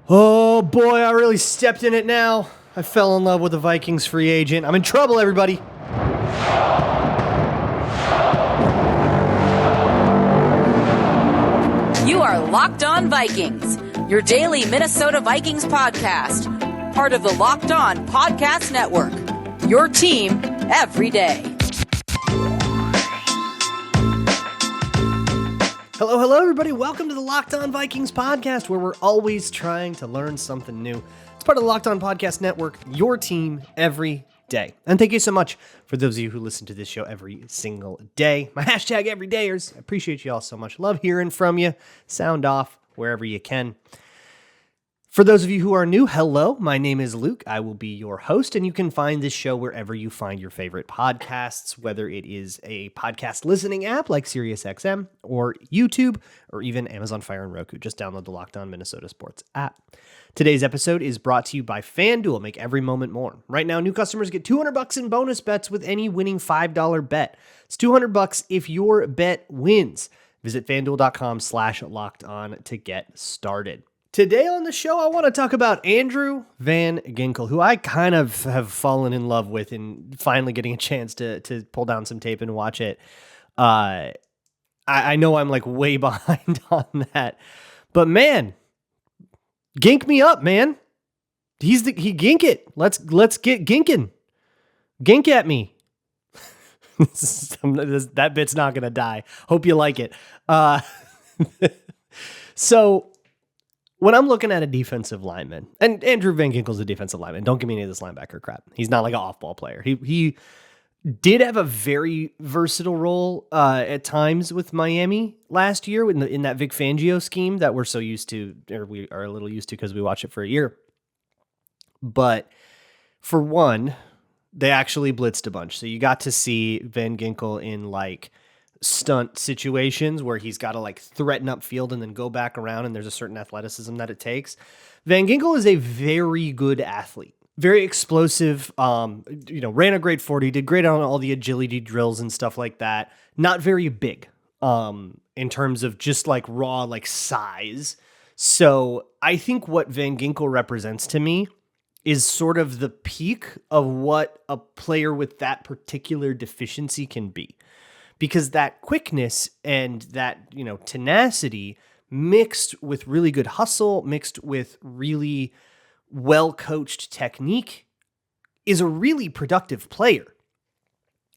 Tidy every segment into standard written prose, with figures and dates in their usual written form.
Oh boy, I really stepped in it now. I fell in love with the Vikings free agent. I'm in trouble, everybody. You are Locked On Vikings, your daily Minnesota Vikings podcast, part of the Locked On Podcast Network, your team every day. Hello, everybody. Welcome to the Locked On Vikings podcast, where we're always trying to learn something new. It's part of the Locked On Podcast Network, your team every day. And thank you so much for those of you who listen to this show every single day. My hashtag everydayers. I appreciate you all so much. Love hearing from you. Sound off wherever you can. For those of you who are new, hello, my name is Luke. I will be your host, and you can find this show wherever you find your favorite podcasts, whether it is a podcast listening app like SiriusXM or YouTube or even Amazon Fire and Roku. Just download the Locked On Minnesota Sports app. Today's episode is brought to you by FanDuel. Make every moment more. Right now, new customers get $200 in bonus bets with any winning $5 bet. It's $200 if your bet wins. Visit FanDuel.com/lockedon to get started. Today on the show, I want to talk about Andrew Van Ginkel, who I kind of have fallen in love with and finally getting a chance to pull down some tape and watch it. I know I'm like way behind on that, but man, gink me up, man. He gink it. Let's get ginking. Gink at me. That bit's not going to die. Hope you like it. So when I'm looking at a defensive lineman, and Andrew Van Ginkel's a defensive lineman, don't give me any of this linebacker crap. He's not like an off-ball player. He did have a very versatile role at times with Miami last year in that Vic Fangio scheme that we're so used to, or we are a little used to because we watched it for a year. But for one, they actually blitzed a bunch. So you got to see Van Ginkel in like stunt situations where he's got to like threaten upfield and then go back around, and there's a certain athleticism that it takes. Van Ginkel is a very good athlete, very explosive, ran a great 40, did great on all the agility drills and stuff like that. Not very big in terms of just like raw like size. So I think what Van Ginkel represents to me is sort of the peak of what a player with that particular deficiency can be. Because that quickness and that, tenacity mixed with really good hustle, mixed with really well-coached technique is a really productive player.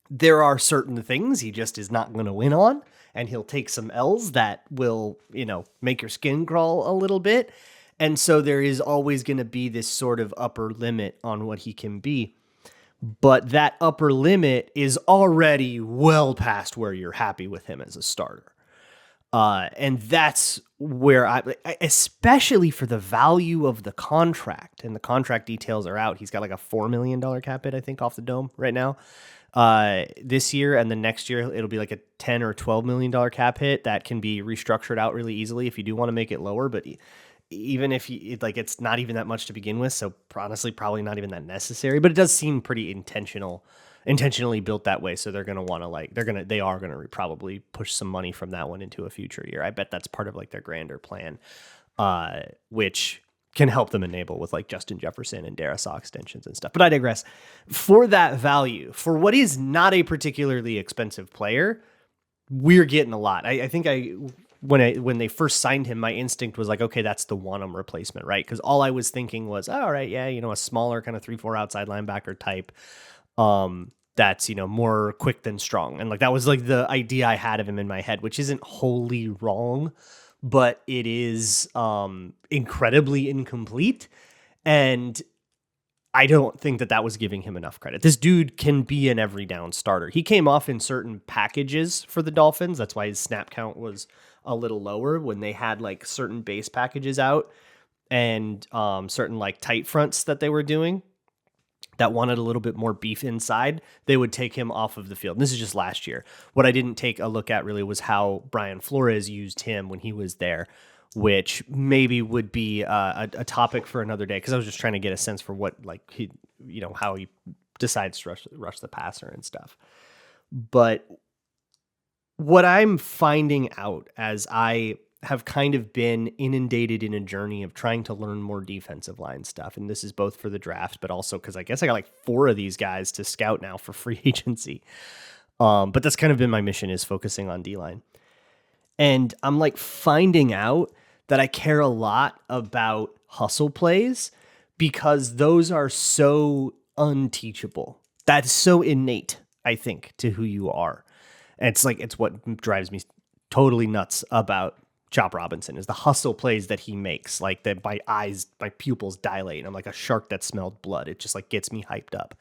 There are certain things he just is not going to win on, and he'll take some L's that will, make your skin crawl a little bit. And so there is always going to be this sort of upper limit on what he can be. But that upper limit is already well past where you're happy with him as a starter. And that's where especially for the value of the contract, and the contract details are out. He's got like a $4 million cap hit, I think, off the dome right now this year. And then next year, it'll be like a $10 or $12 million cap hit that can be restructured out really easily if you do want to make it lower. But even if it's not even that much to begin with, so honestly, probably not even that necessary, but it does seem pretty intentionally built that way. So they're going to want to they are going to probably push some money from that one into a future year. I bet that's part of like their grander plan, which can help them enable with like Justin Jefferson and Darisaw extensions and stuff. But I digress. For that value, for what is not a particularly expensive player, we're getting a lot. I think when they first signed him, my instinct was like, okay, that's the Wanham replacement, right? Because all I was thinking was, all right, yeah, a smaller kind of 3-4 outside linebacker type that's, more quick than strong. And like that was like the idea I had of him in my head, which isn't wholly wrong, but it is incredibly incomplete. And I don't think that was giving him enough credit. This dude can be an every down starter. He came off in certain packages for the Dolphins. That's why his snap count was a little lower when they had like certain base packages out and certain like tight fronts that they were doing that wanted a little bit more beef inside. They would take him off of the field. And this is just last year. What I didn't take a look at really was how Brian Flores used him when he was there, which maybe would be a topic for another day, because I was just trying to get a sense for what like he, how he decides to rush the passer and stuff. But what I'm finding out as I have kind of been inundated in a journey of trying to learn more defensive line stuff. And this is both for the draft, but also because I guess I got like 4 of these guys to scout now for free agency. But that's kind of been my mission, is focusing on D-line. And I'm like finding out that I care a lot about hustle plays because those are so unteachable. That's so innate, I think, to who you are. And it's what drives me totally nuts about Chop Robinson, is the hustle plays that he makes. Like that, my pupils dilate, and I'm like a shark that smelled blood. It just like gets me hyped up.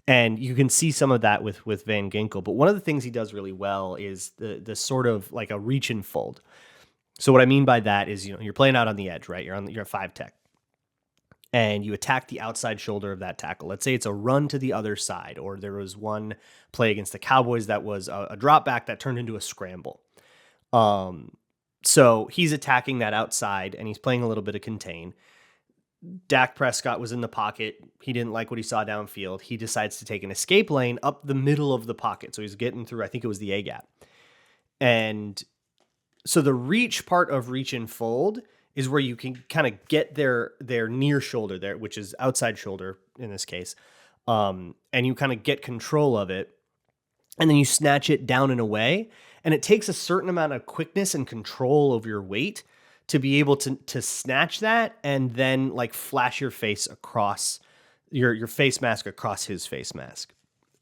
And you can see some of that with Van Ginkel. But one of the things he does really well is the sort of like a reach and fold. So what I mean by that is, you're playing out on the edge, right? You're a 5 tech. And you attack the outside shoulder of that tackle. Let's say it's a run to the other side, or there was one play against the Cowboys that was a drop back that turned into a scramble. So he's attacking that outside, and he's playing a little bit of contain. Dak Prescott was in the pocket. He didn't like what he saw downfield. He decides to take an escape lane up the middle of the pocket. So he's getting through, I think it was the A gap. And so the reach part of reach and fold is where you can kind of get their near shoulder there, which is outside shoulder in this case. And you kind of get control of it, and then you snatch it down and away. And it takes a certain amount of quickness and control over your weight to be able to snatch that and then like flash your face across your face mask across his face mask.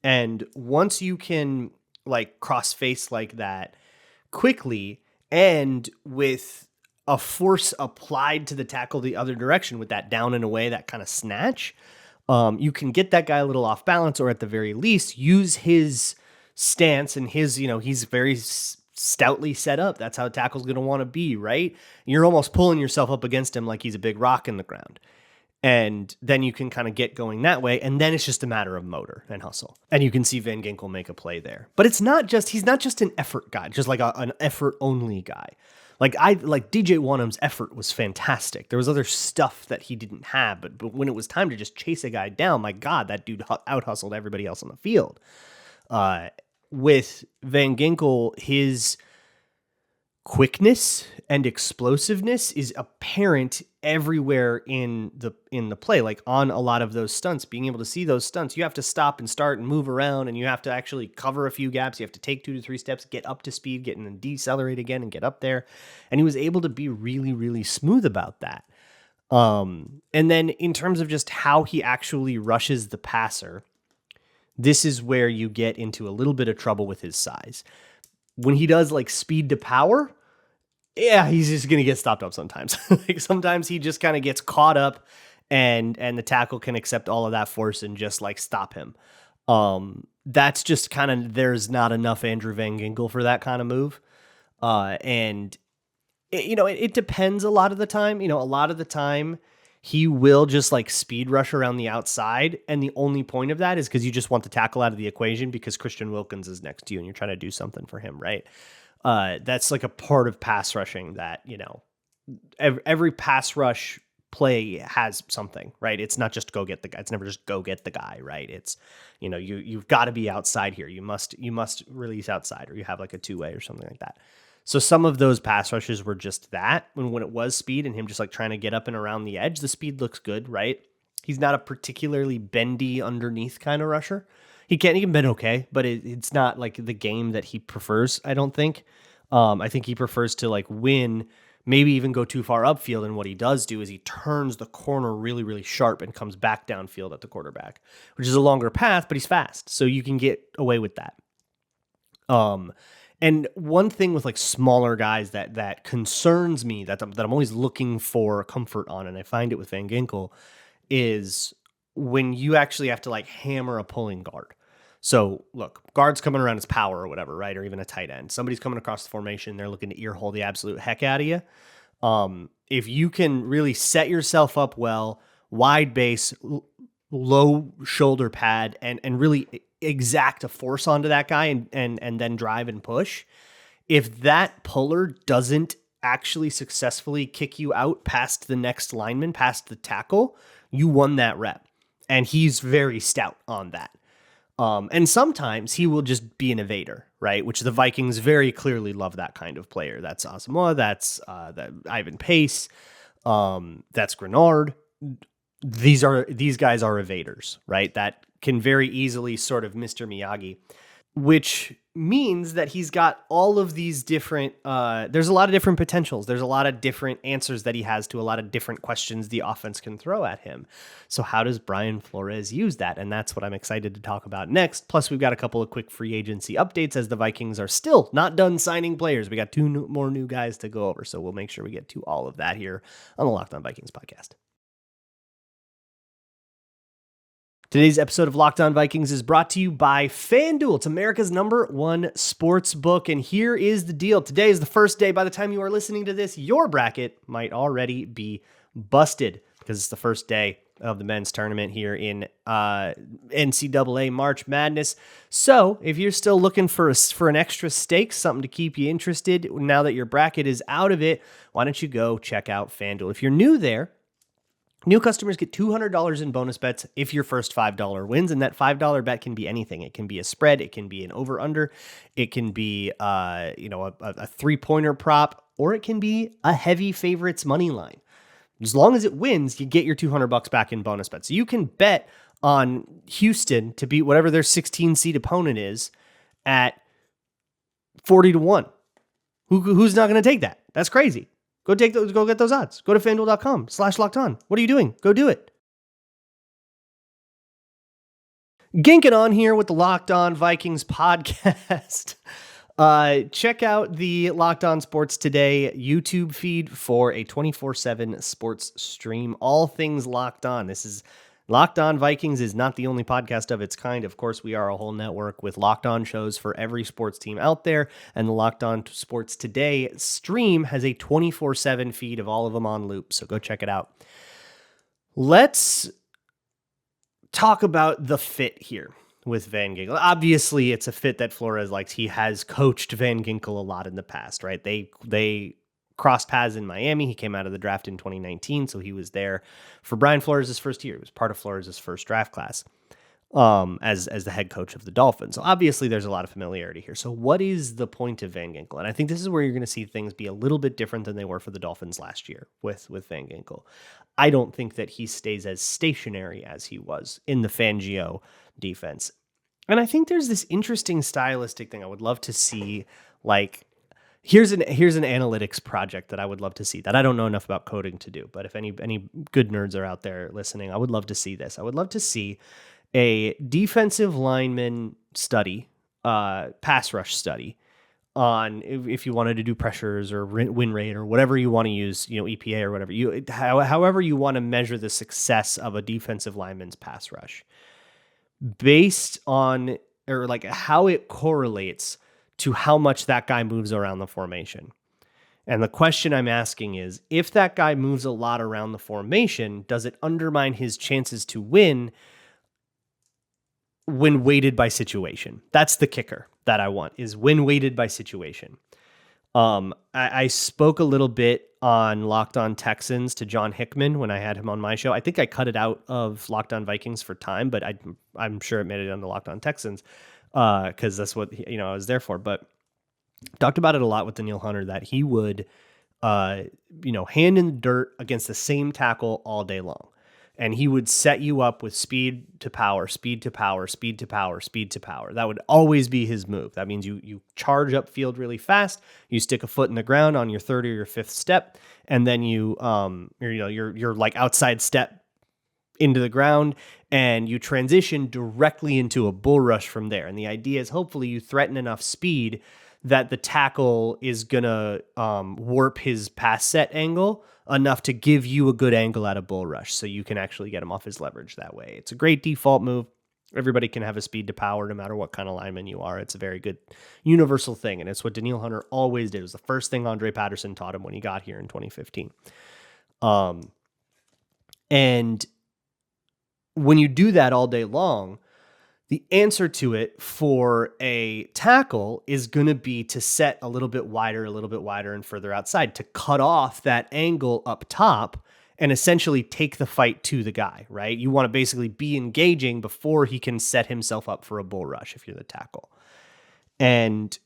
And once you can like cross face like that quickly and with a force applied to the tackle the other direction with that down and away, that kind of snatch, you can get that guy a little off balance, or at the very least use his stance and his, he's very stoutly set up. That's how a tackle's going to want to be, right? You're almost pulling yourself up against him like he's a big rock in the ground. And then you can kind of get going that way. And then it's just a matter of motor and hustle. And you can see Van Ginkel make a play there. But he's not just an effort guy, just like an effort only guy. Like DJ Wanham's effort was fantastic. There was other stuff that he didn't have, but when it was time to just chase a guy down, my God, that dude out hustled everybody else on the field. With Van Ginkel, his quickness and explosiveness is apparent everywhere in the play. Like on a lot of those stunts, being able to see those stunts, you have to stop and start and move around, and you have to actually cover a few gaps. You have to take 2 to 3 steps, get up to speed, get in and decelerate again and get up there. And he was able to be really, really smooth about that. And then in terms of just how he actually rushes the passer, this is where you get into a little bit of trouble with his size. When he does like speed to power, yeah, he's just going to get stopped up sometimes. Like sometimes he just kind of gets caught up and the tackle can accept all of that force and just like stop him. That's just kind of, there's not enough Andrew Van Ginkel for that kind of move. And it depends a lot of the time. A lot of the time he will just like speed rush around the outside. And the only point of that is because you just want the tackle out of the equation because Christian Wilkins is next to you and you're trying to do something for him, right? That's like a part of pass rushing that, every pass rush play has something, right? It's not just go get the guy. It's never just go get the guy, right? It's, you've got to be outside here. You must release outside, or you have like a 2-way or something like that. So some of those pass rushes were just that when it was speed and him just like trying to get up and around the edge, the speed looks good, right? He's not a particularly bendy underneath kind of rusher. He can bend okay, but it's not like the game that he prefers, I don't think. I think he prefers to like win, maybe even go too far upfield. And what he does do is he turns the corner really, really sharp and comes back downfield at the quarterback, which is a longer path, but he's fast. So you can get away with that. And one thing with like smaller guys that concerns me, that I'm always looking for comfort on, and I find it with Van Ginkel, is when you actually have to like hammer a pulling guard. So look, guard's coming around his power or whatever, right? Or even a tight end. Somebody's coming across the formation. They're looking to earhole the absolute heck out of you. If you can really set yourself up well, wide base, low shoulder pad, and really exact a force onto that guy and then drive and push. If that puller doesn't actually successfully kick you out past the next lineman, past the tackle, you won that rep. And he's very stout on that. And sometimes he will just be an evader, right? Which the Vikings very clearly love that kind of player. That's Asamoah, that's Ivan Pace, that's Grenard. These guys are evaders, right? That can very easily sort of Mr. Miyagi, which means that he's got all of these different, there's a lot of different potentials. There's a lot of different answers that he has to a lot of different questions the offense can throw at him. So how does Brian Flores use that? And that's what I'm excited to talk about next. Plus, we've got a couple of quick free agency updates as the Vikings are still not done signing players. We got two more new guys to go over. So we'll make sure we get to all of that here on the Locked On Vikings podcast. Today's episode of Locked On Vikings is brought to you by FanDuel. It's America's #1 sports book. And here is the deal. Today is the first day. By the time you are listening to this, your bracket might already be busted because it's the first day of the men's tournament here in NCAA March Madness. So if you're still looking for an extra stake, something to keep you interested now that your bracket is out of it, why don't you go check out FanDuel? If you're new there, new customers get $200 in bonus bets if your first $5 wins, and that $5 bet can be anything. It can be a spread, it can be an over/under, it can be a three-pointer prop, or it can be a heavy favorites money line. As long as it wins, you get your $200 back in bonus bets. So you can bet on Houston to beat whatever their 16 seed opponent is at 40-1. Who's not going to take that? That's crazy. Go get those odds. Go to FanDuel.com/lockedon. What are you doing? Go do it. Ginking on here with the Locked On Vikings podcast. Check out the Locked On Sports Today YouTube feed for a 24/7 sports stream. All things Locked On. This is Locked On Vikings is not the only podcast of its kind. Of course, we are a whole network with Locked On shows for every sports team out there. And the Locked On Sports Today stream has a 24/7 feed of all of them on loop. So go check it out. Let's talk about the fit here with Van Ginkel. Obviously, it's a fit that Flores likes. He has coached Van Ginkel a lot in the past, right? They crossed paths in Miami. He came out of the draft in 2019, so he was there for Brian Flores' first year. He was part of Flores' first draft class as the head coach of the Dolphins. So obviously, there's a lot of familiarity here. So what is the point of Van Ginkel? And I think this is where you're going to see things be a little bit different than they were for the Dolphins last year with Van Ginkel. I don't think that he stays as stationary as he was in the Fangio defense. And I think there's this interesting stylistic thing I would love to see, like, Here's an analytics project that I would love to see that I don't know enough about coding to do, but if any good nerds are out there listening, I would love to see this. I would love to see a defensive lineman study, pass rush study on if you wanted to do pressures or win rate or whatever you want to use, EPA or whatever however you want to measure the success of a defensive lineman's pass rush based on or like how it correlates to how much that guy moves around the formation. And the question I'm asking is, if that guy moves a lot around the formation, does it undermine his chances to win when weighted by situation? That's the kicker that I want, is when weighted by situation. I spoke a little bit on Locked On Texans to John Hickman when I had him on my show. I think I cut it out of Locked On Vikings for time, but I'm sure it made it onto Locked On Texans. Because that's what I was there for. But talked about it a lot with Daniil Hunter that he would, hand in the dirt against the same tackle all day long, and he would set you up with speed to power, speed to power, speed to power, speed to power. That would always be his move. That means you charge up field really fast, you stick a foot in the ground on your third or your fifth step, and then you're like outside step into the ground, and you transition directly into a bull rush from there. And the idea is hopefully you threaten enough speed that the tackle is going to warp his pass set angle enough to give you a good angle at a bull rush so you can actually get him off his leverage that way. It's a great default move. Everybody can have a speed to power no matter what kind of lineman you are. It's a very good universal thing, and it's what Daniil Hunter always did. It was the first thing Andre Patterson taught him when he got here in 2015. And when you do that all day long, the answer to it for a tackle is going to be to set a little bit wider and further outside to cut off that angle up top and essentially take the fight to the guy, right? You want to basically be engaging before he can set himself up for a bull rush if you're the tackle. And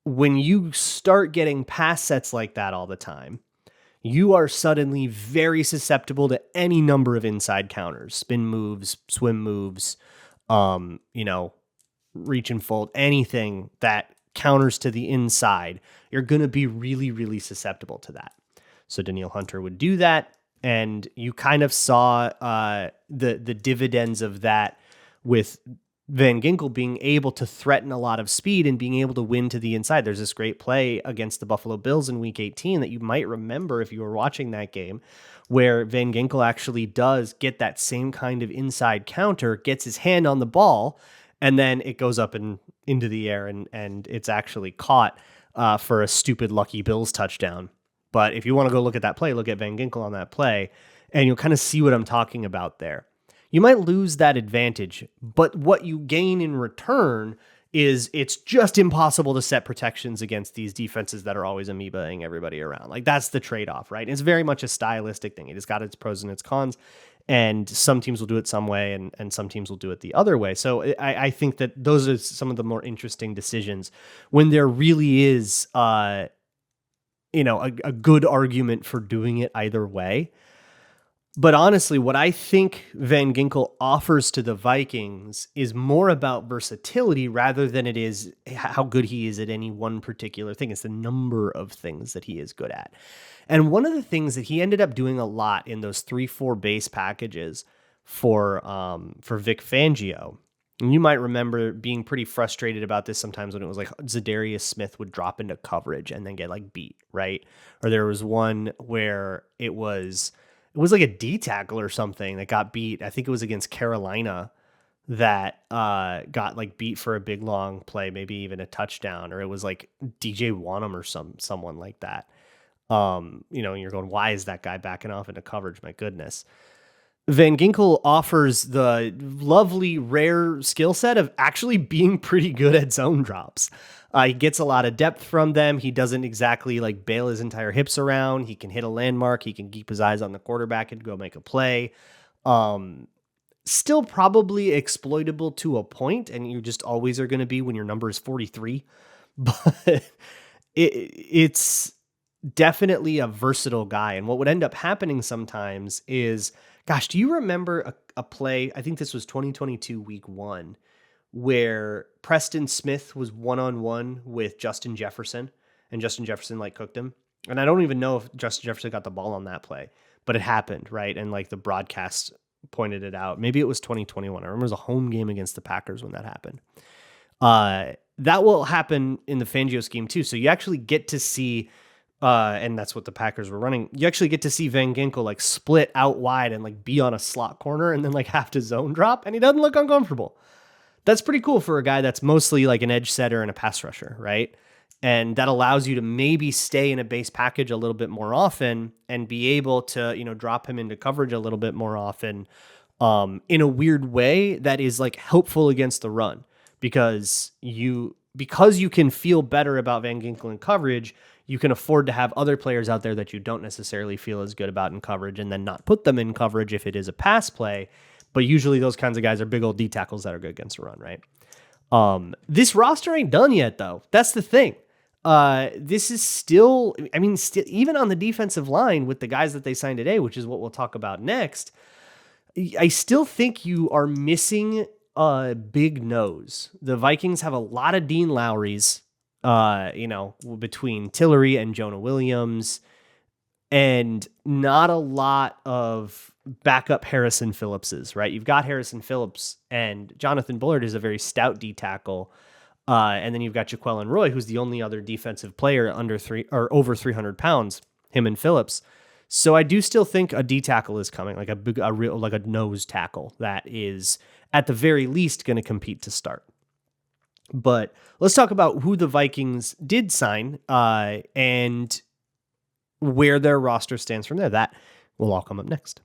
when you start getting pass sets like that all the time, you are suddenly very susceptible to any number of inside counters, spin moves, swim moves, reach and fold, anything that counters to the inside. You're going to be really, really susceptible to that. So Danielle Hunter would do that. And you kind of saw the dividends of that with Van Ginkel being able to threaten a lot of speed and being able to win to the inside. There's this great play against the Buffalo Bills in Week 18 that you might remember if you were watching that game, where Van Ginkel actually does get that same kind of inside counter, gets his hand on the ball, and then it goes up and into the air, and it's actually caught for a stupid lucky Bills touchdown. But if you want to go look at that play, look at Van Ginkel on that play, and you'll kind of see what I'm talking about there. You might lose that advantage, but what you gain in return is it's just impossible to set protections against these defenses that are always amoebaing everybody around. Like, that's the trade-off, right? It's very much a stylistic thing. It has got its pros and its cons, and some teams will do it some way and some teams will do it the other way. So I think that those are some of the more interesting decisions when there really is, a good argument for doing it either way. But honestly, what I think Van Ginkel offers to the Vikings is more about versatility rather than it is how good he is at any one particular thing. It's the number of things that he is good at. And one of the things that he ended up doing a lot in those 3-4 base packages for Vic Fangio, and you might remember being pretty frustrated about this sometimes when it was like Zadarius Smith would drop into coverage and then get like beat, right? Or there was one where it was like a D tackle or something that got beat. I think it was against Carolina that got like beat for a big long play, maybe even a touchdown, or it was like DJ Wanham or someone like that. And you're going, why is that guy backing off into coverage? My goodness. Van Ginkel offers the lovely, rare skill set of actually being pretty good at zone drops. He gets a lot of depth from them. He doesn't exactly like bail his entire hips around. He can hit a landmark. He can keep his eyes on the quarterback and go make a play. Still probably exploitable to a point, and you just always are going to be when your number is 43. But it's definitely a versatile guy. And what would end up happening sometimes is, gosh, do you remember a play? I think this was 2022 week 1, where Preston Smith was one-on-one with Justin Jefferson, and Justin Jefferson like cooked him. And I don't even know if Justin Jefferson got the ball on that play, but it happened, right? And like the broadcast pointed it out. Maybe it was 2021. I remember it was a home game against the Packers when that happened. That will happen in the Fangio scheme too. So you actually get to see, and that's what the Packers were running. You actually get to see Van Ginkel like split out wide and like be on a slot corner and then like have to zone drop, and he doesn't look uncomfortable. That's pretty cool for a guy that's mostly like an edge setter and a pass rusher, right? And that allows you to maybe stay in a base package a little bit more often and be able to, drop him into coverage a little bit more often, in a weird way that is like helpful against the run, because you can feel better about Van Ginkel in coverage. You can afford to have other players out there that you don't necessarily feel as good about in coverage and then not put them in coverage if it is a pass play. But usually those kinds of guys are big old D tackles that are good against the run, right? This roster ain't done yet, though. That's the thing. This is still even on the defensive line with the guys that they signed today, which is what we'll talk about next, I still think you are missing a big nose. The Vikings have a lot of Dean Lowrys, between Tillery and Jonah Williams, and not a lot of backup Harrison Phillipses, right? You've got Harrison Phillips, and Jonathan Bullard is a very stout D tackle. And then you've got Jaquelin Roy, who's the only other defensive player over 300 pounds, him and Phillips. So I do still think a D tackle is coming, like a nose tackle that is at the very least going to compete to start. But let's talk about who the Vikings did sign, and where their roster stands from there. That will all come up next.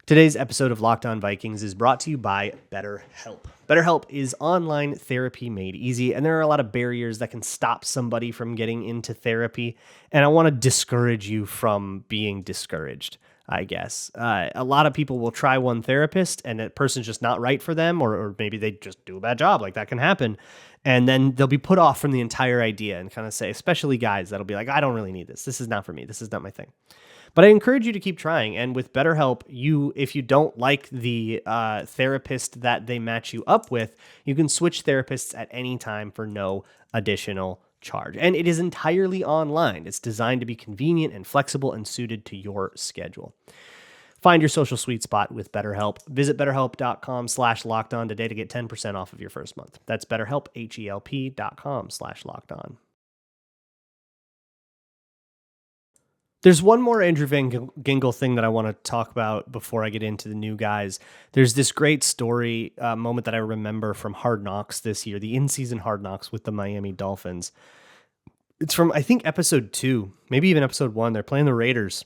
Today's episode of Locked On Vikings is brought to you by BetterHelp. BetterHelp is online therapy made easy, and there are a lot of barriers that can stop somebody from getting into therapy, and I want to discourage you from being discouraged, I guess. A lot of people will try one therapist, and that person's just not right for them, or maybe they just do a bad job, like that can happen, and then they'll be put off from the entire idea and kind of say, especially guys, that'll be like, I don't really need this. This is not for me. This is not my thing. But I encourage you to keep trying. And with BetterHelp, if you don't like the therapist that they match you up with, you can switch therapists at any time for no additional charge. And it is entirely online. It's designed to be convenient and flexible and suited to your schedule. Find your social sweet spot with BetterHelp. Visit BetterHelp.com/lockedon today to get 10% off of your first month. That's BetterHelp, HELP.com/lockedon. There's one more Andrew Van Ginkel thing that I want to talk about before I get into the new guys. There's this great story moment that I remember from Hard Knocks this year, the in-season Hard Knocks with the Miami Dolphins. It's from, I think, episode 2, maybe even episode 1. They're playing the Raiders.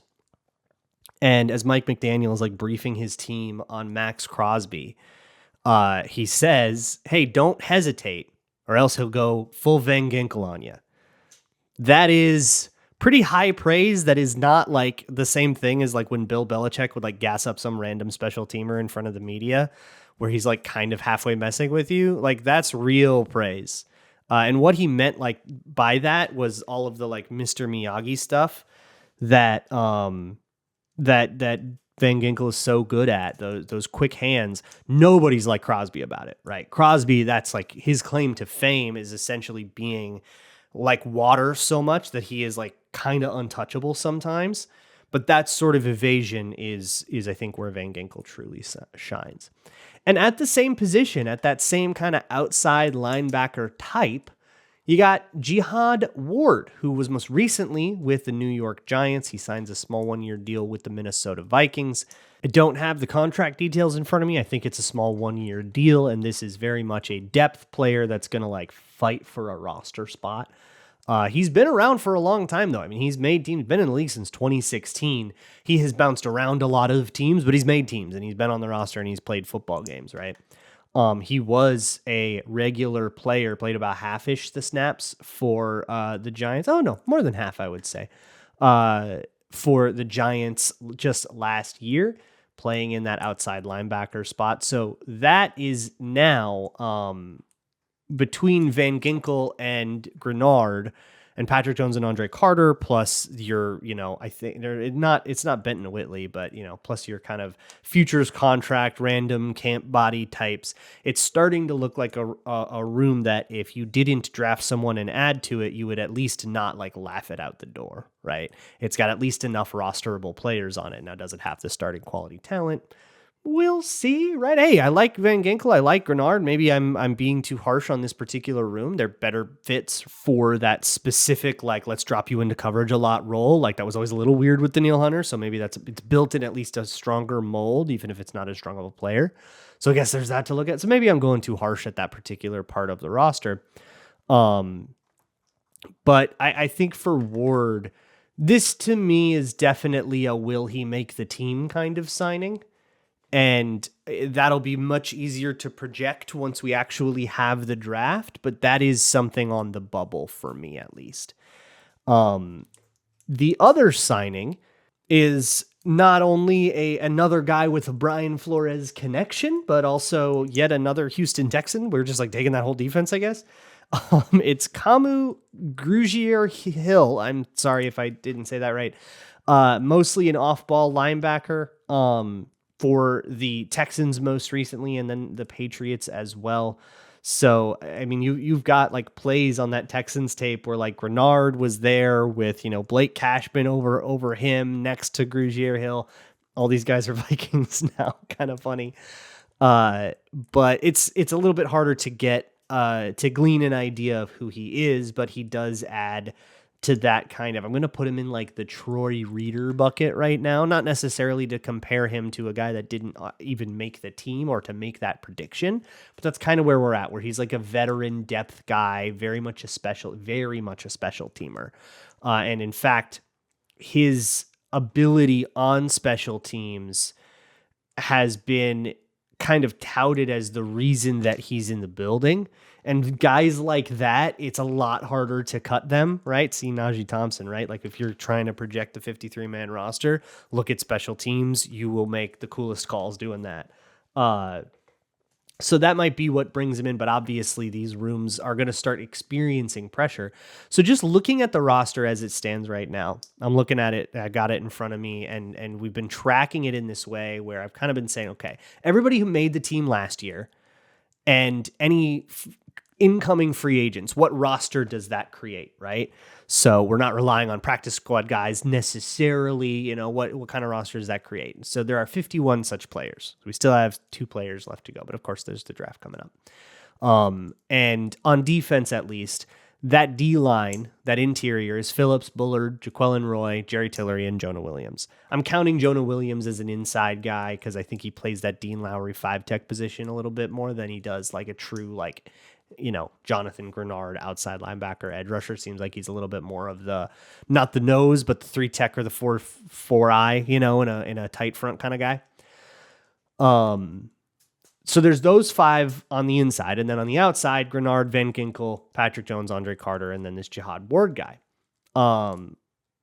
And as Mike McDaniel is like briefing his team on Max Crosby, he says, hey, don't hesitate or else he'll go full Van Ginkel on you. That is pretty high praise. That is not like the same thing as like when Bill Belichick would like gas up some random special teamer in front of the media where he's like kind of halfway messing with you. Like that's real praise. And what he meant like by that was all of the like Mr. Miyagi stuff that that Van Ginkel is so good at, those quick hands. Nobody's like Crosby about it, right? Crosby, that's like his claim to fame is essentially being like water so much that he is like kind of untouchable sometimes. But that sort of evasion is I think where Van Ginkel truly shines. And at the same position, at that same kind of outside linebacker type, you got Jihad Ward, who was most recently with the New York Giants. He signs a small one-year deal with the Minnesota Vikings. I don't have the contract details in front of me. I think it's a small one-year deal, and this is very much a depth player that's going to like fight for a roster spot. He's been around for a long time, though. I mean, he's made teams, been in the league since 2016. He has bounced around a lot of teams, but he's made teams, and he's been on the roster, and he's played football games, right? He was a regular player, played about half-ish the snaps for the Giants. Oh, no, more than half, I would say, for the Giants just last year, playing in that outside linebacker spot. So that is now between Van Ginkel and Grenard and Patrick Jones and Andre Carter, plus your, I think it's not Benton Whitley, but, plus your kind of futures contract, random camp body types. It's starting to look like a room that if you didn't draft someone and add to it, you would at least not like laugh it out the door, right? It's got at least enough rosterable players on it. Now, does it have the starting quality talent? We'll see, right? Hey, I like Van Ginkel. I like Grenard. Maybe I'm being too harsh on this particular room. They're better fits for that specific, like, let's drop you into coverage a lot role. Like, that was always a little weird with Danielle Hunter. So maybe it's built in at least a stronger mold, even if it's not as strong of a player. So I guess there's that to look at. So maybe I'm going too harsh at that particular part of the roster. But I think for Ward, this to me is definitely a will he make the team kind of signing. And that'll be much easier to project once we actually have the draft, but that is something on the bubble for me, at least. The other signing is not only another guy with a Brian Flores connection, but also yet another Houston Texan. We're just like taking that whole defense, I guess. It's Kamu Grugier-Hill. I'm sorry if I didn't say that right. Mostly an off-ball linebacker. For the Texans most recently, and then the Patriots as well. So, I mean, you've got like plays on that Texans tape where like Grenard was there with, Blake Cashman over him next to Grugier-Hill. All these guys are Vikings now, kind of funny. But it's a little bit harder to get, to glean an idea of who he is, but he does add to that kind of, I'm going to put him in like the Troy Reader bucket right now, not necessarily to compare him to a guy that didn't even make the team or to make that prediction, but that's kind of where we're at, where he's like a veteran depth guy, very much a special teamer. And in fact, his ability on special teams has been kind of touted as the reason that he's in the building. And guys like that, it's a lot harder to cut them, right? See Najee Thompson, right? Like if you're trying to project the 53-man roster, look at special teams, you will make the coolest calls doing that. So that might be what brings him in, but obviously these rooms are going to start experiencing pressure. So just looking at the roster as it stands right now, I'm looking at it, I got it in front of me, and we've been tracking it in this way where I've kind of been saying, okay, everybody who made the team last year and any incoming free agents, what roster does that create, right? So we're not relying on practice squad guys necessarily, what kind of roster does that create? So there are 51 such players. We still have 2 players left to go, but of course there's the draft coming up. And on defense, at least, that D-line, that interior is Phillips, Bullard, Jaquelin Roy, Jerry Tillery, and Jonah Williams. I'm counting Jonah Williams as an inside guy because I think he plays that Dean Lowry 5-tech position a little bit more than he does like a true, Jonathan Grenard outside linebacker edge rusher. Seems like he's a little bit more of the, not the nose, but the 3-tech or the 4-eye, in a tight front kind of guy. So there's those 5 on the inside, and then on the outside, Grenard, Van Ginkel, Patrick Jones, Andre Carter, and then this Jihad Ward guy.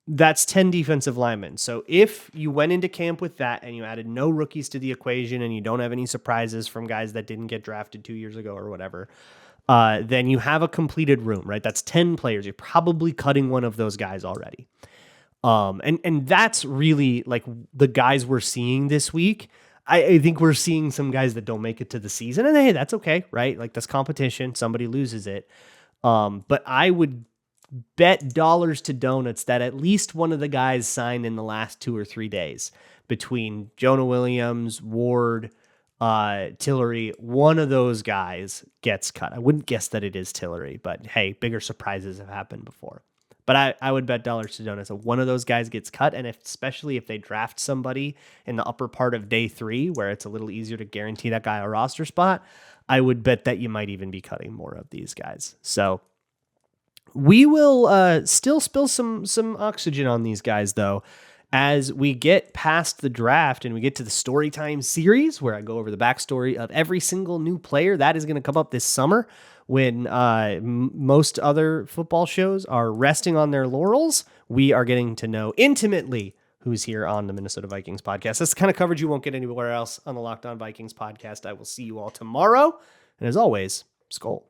That's 10 defensive linemen. So if you went into camp with that and you added no rookies to the equation and you don't have any surprises from guys that didn't get drafted 2 years ago or whatever, then you have a completed room, right? That's 10 players. You're probably cutting one of those guys already. And that's really like the guys we're seeing this week. I think we're seeing some guys that don't make it to the season, and hey, that's okay, right? Like that's competition. Somebody loses it. But I would bet dollars to donuts that at least one of the guys signed in the last 2 or 3 days between Jonah Williams, Ward, Tillery, one of those guys gets cut. I wouldn't guess that it is Tillery, but hey, bigger surprises have happened before. But I would bet dollars to donuts that one of those guys gets cut, and especially if they draft somebody in the upper part of day 3, where it's a little easier to guarantee that guy a roster spot, I would bet that you might even be cutting more of these guys. So we will still spill some oxygen on these guys, though, as we get past the draft and we get to the Storytime series, where I go over the backstory of every single new player. That is going to come up this summer when most other football shows are resting on their laurels. We are getting to know intimately who's here on the Minnesota Vikings podcast. That's the kind of coverage you won't get anywhere else on the Locked On Vikings podcast. I will see you all tomorrow. And as always, Skol.